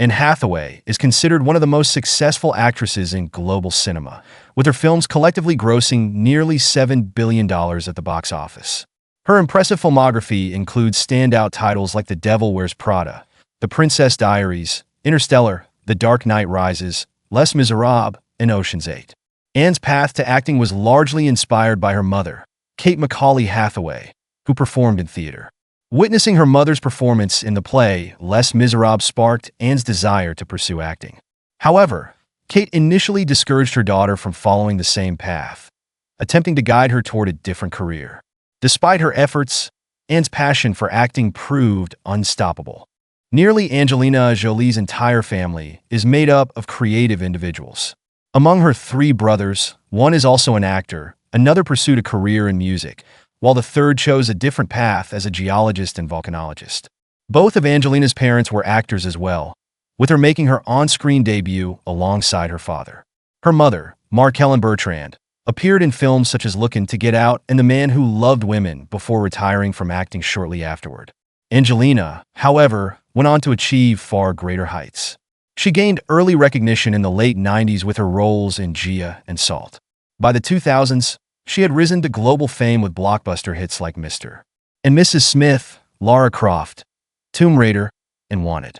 Anne Hathaway is considered one of the most successful actresses in global cinema, with her films collectively grossing nearly $7 billion at the box office. Her impressive filmography includes standout titles like The Devil Wears Prada, The Princess Diaries, Interstellar, The Dark Knight Rises, Les Miserables, and Ocean's 8. Anne's path to acting was largely inspired by her mother, Kate Macaulay Hathaway, who performed in theater. Witnessing her mother's performance in the play Les Miserables sparked Anne's desire to pursue acting. However, Kate initially discouraged her daughter from following the same path, attempting to guide her toward a different career. Despite her efforts, Anne's passion for acting proved unstoppable. Nearly Angelina Jolie's entire family is made up of creative individuals. Among her 3 brothers, one is also an actor, another pursued a career in music, while the third chose a different path as a geologist and volcanologist. Both of Angelina's parents were actors as well, with her making her on-screen debut alongside her father. Her mother, Markellen Bertrand, appeared in films such as Lookin' to Get Out and The Man Who Loved Women before retiring from acting shortly afterward. Angelina, however, went on to achieve far greater heights. She gained early recognition in the late 90s with her roles in Gia and Salt. By the 2000s, she had risen to global fame with blockbuster hits like Mr. and Mrs. Smith, Lara Croft, Tomb Raider, and Wanted.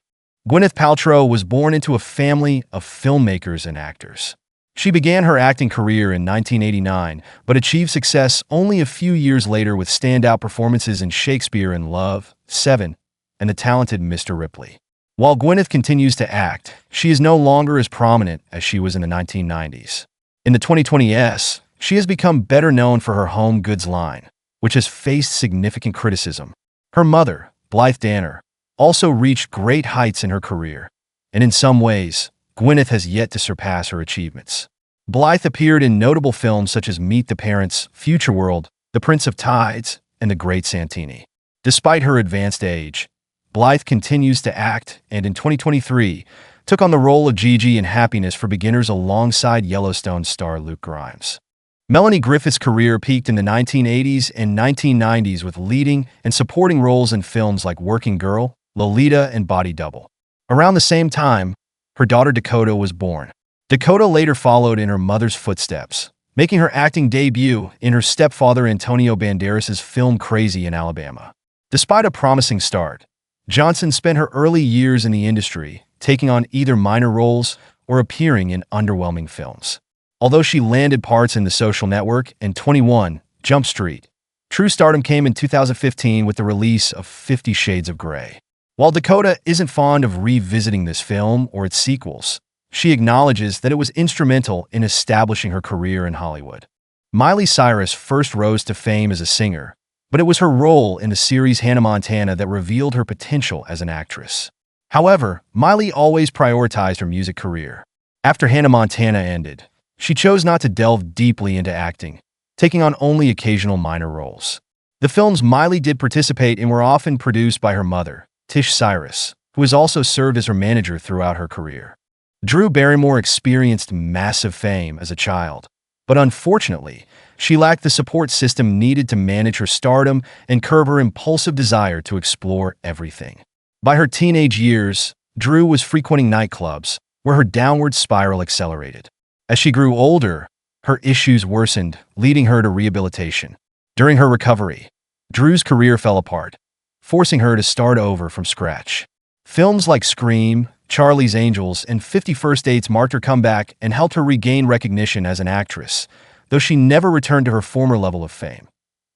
Gwyneth Paltrow was born into a family of filmmakers and actors. She began her acting career in 1989, but achieved success only a few years later with standout performances in Shakespeare in Love, Seven, and The Talented Mr. Ripley. While Gwyneth continues to act, she is no longer as prominent as she was in the 1990s. In the 2020s, she has become better known for her home goods line, which has faced significant criticism. Her mother, Blythe Danner, also reached great heights in her career, and in some ways, Gwyneth has yet to surpass her achievements. Blythe appeared in notable films such as Meet the Parents, Future World, The Prince of Tides, and The Great Santini. Despite her advanced age, Blythe continues to act and in 2023 took on the role of Gigi in Happiness for Beginners alongside Yellowstone star Luke Grimes. Melanie Griffith's career peaked in the 1980s and 1990s with leading and supporting roles in films like Working Girl, Lolita, and Body Double. Around the same time, her daughter Dakota was born. Dakota later followed in her mother's footsteps, making her acting debut in her stepfather Antonio Banderas' film Crazy in Alabama. Despite a promising start, Johnson spent her early years in the industry, taking on either minor roles or appearing in underwhelming films. Although she landed parts in The Social Network and 21 Jump Street, true stardom came in 2015 with the release of 50 Shades of Grey. While Dakota isn't fond of revisiting this film or its sequels, she acknowledges that it was instrumental in establishing her career in Hollywood. Miley Cyrus first rose to fame as a singer, but it was her role in the series Hannah Montana that revealed her potential as an actress. However, Miley always prioritized her music career. After Hannah Montana ended, she chose not to delve deeply into acting, taking on only occasional minor roles. The films Miley did participate in were often produced by her mother, Tish Cyrus, who has also served as her manager throughout her career. Drew Barrymore experienced massive fame as a child, but unfortunately, she lacked the support system needed to manage her stardom and curb her impulsive desire to explore everything. By her teenage years, Drew was frequenting nightclubs, where her downward spiral accelerated. As she grew older, her issues worsened, leading her to rehabilitation. During her recovery, Drew's career fell apart, forcing her to start over from scratch. Films like Scream, Charlie's Angels, and 50 First Dates marked her comeback and helped her regain recognition as an actress, though she never returned to her former level of fame.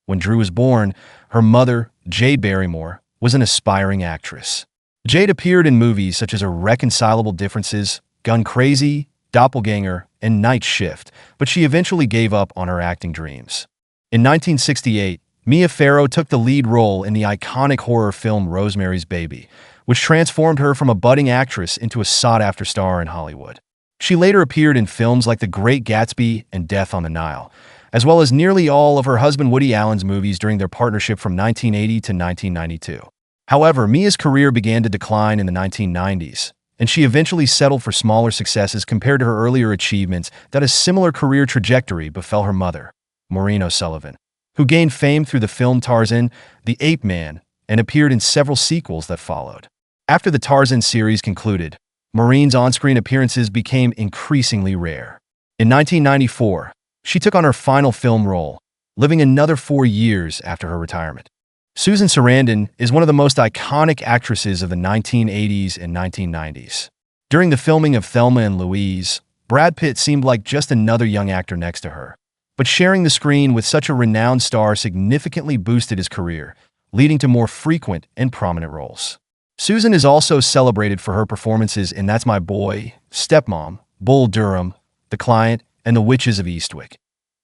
When Drew was born, her mother, Jade Barrymore, was an aspiring actress. Jade appeared in movies such as Irreconcilable Differences, Gun Crazy, Doppelganger, and Night Shift, but she eventually gave up on her acting dreams. In 1968, Mia Farrow took the lead role in the iconic horror film Rosemary's Baby, which transformed her from a budding actress into a sought-after star in Hollywood. She later appeared in films like The Great Gatsby and Death on the Nile, as well as nearly all of her husband Woody Allen's movies during their partnership from 1980 to 1992. However, Mia's career began to decline in the 1990s, and she eventually settled for smaller successes compared to her earlier achievements. That a similar career trajectory befell her mother, Maureen O'Sullivan, who gained fame through the film Tarzan, the Ape Man, and appeared in several sequels that followed. After the Tarzan series concluded, Maureen's on-screen appearances became increasingly rare. In 1994, she took on her final film role, living another 4 years after her retirement. Susan Sarandon is one of the most iconic actresses of the 1980s and 1990s. During the filming of Thelma and Louise, Brad Pitt seemed like just another young actor next to her. But sharing the screen with such a renowned star significantly boosted his career, leading to more frequent and prominent roles. Susan is also celebrated for her performances in That's My Boy, Stepmom, Bull Durham, The Client, and The Witches of Eastwick.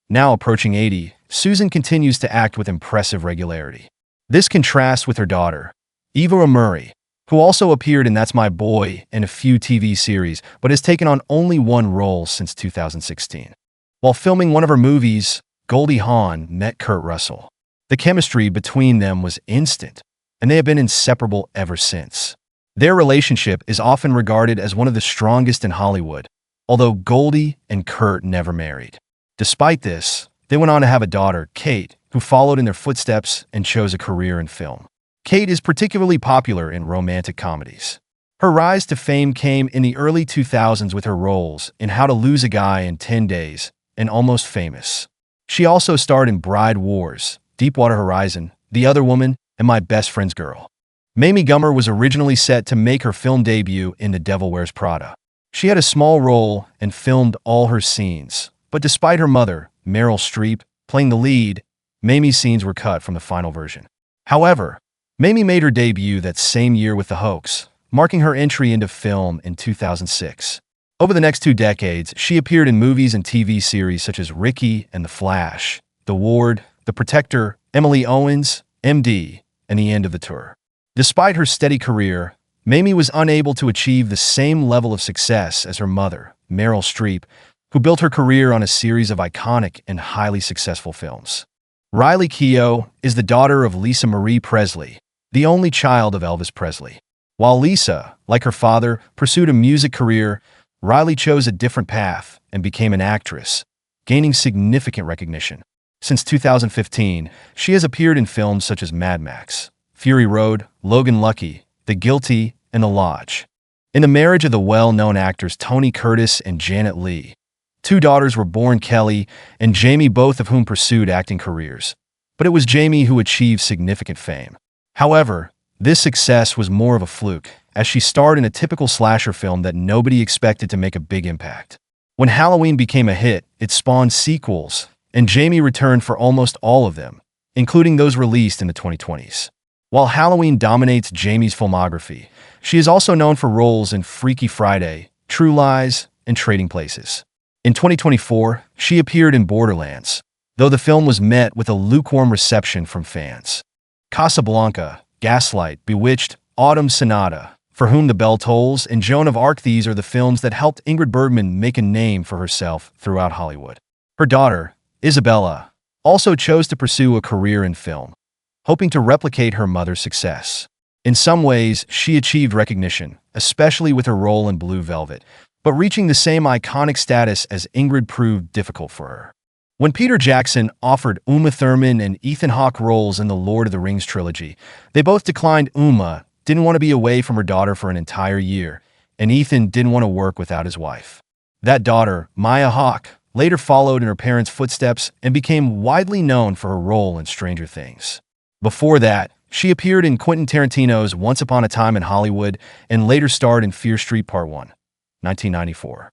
Now approaching 80, Susan continues to act with impressive regularity. This contrasts with her daughter, Eva Murray, who also appeared in That's My Boy and a few TV series, but has taken on only one role since 2016. While filming one of her movies, Goldie Hawn met Kurt Russell. The chemistry between them was instant, and they have been inseparable ever since. Their relationship is often regarded as one of the strongest in Hollywood, although Goldie and Kurt never married. Despite this, they went on to have a daughter, Kate, who followed in their footsteps and chose a career in film. Kate is particularly popular in romantic comedies. Her rise to fame came in the early 2000s with her roles in How to Lose a Guy in 10 Days and Almost Famous. She also starred in Bride Wars, Deepwater Horizon, The Other Woman, and My Best Friend's Girl. Mamie Gummer was originally set to make her film debut in The Devil Wears Prada. She had a small role and filmed all her scenes, but despite her mother, Meryl Streep, playing the lead, Mamie's scenes were cut from the final version. However, Mamie made her debut that same year with the Hawkes, marking her entry into film in 2006. Over the next 2 decades, she appeared in movies and TV series such as Ricky and The Flash, The Ward, The Protector, Emily Owens, MD, and The End of the Tour. Despite her steady career, Mamie was unable to achieve the same level of success as her mother, Meryl Streep, who built her career on a series of iconic and highly successful films. Riley Keough is the daughter of Lisa Marie Presley, the only child of Elvis Presley. While Lisa, like her father, pursued a music career, Riley chose a different path and became an actress, gaining significant recognition. Since 2015, she has appeared in films such as Mad Max, Fury Road, Logan Lucky, The Guilty, and The Lodge. In the marriage of the well-known actors Tony Curtis and Janet Leigh, 2 daughters were born, Kelly and Jamie, both of whom pursued acting careers. But it was Jamie who achieved significant fame. However, this success was more of a fluke, as she starred in a typical slasher film that nobody expected to make a big impact. When Halloween became a hit, it spawned sequels, and Jamie returned for almost all of them, including those released in the 2020s. While Halloween dominates Jamie's filmography, she is also known for roles in Freaky Friday, True Lies, and Trading Places. In 2024, she appeared in Borderlands, though the film was met with a lukewarm reception from fans. Casablanca, Gaslight, Bewitched, Autumn Sonata, For Whom the Bell Tolls, and Joan of Arc. These are the films that helped Ingrid Bergman make a name for herself throughout Hollywood. Her daughter, Isabella, also chose to pursue a career in film, hoping to replicate her mother's success. In some ways, she achieved recognition, especially with her role in Blue Velvet, but reaching the same iconic status as Ingrid proved difficult for her. When Peter Jackson offered Uma Thurman and Ethan Hawke roles in the Lord of the Rings trilogy, they both declined. Uma didn't want to be away from her daughter for an entire year, and Ethan didn't want to work without his wife. That daughter, Maya Hawke, later followed in her parents' footsteps and became widely known for her role in Stranger Things. Before that, she appeared in Quentin Tarantino's Once Upon a Time in Hollywood and later starred in Fear Street Part 1, 1994.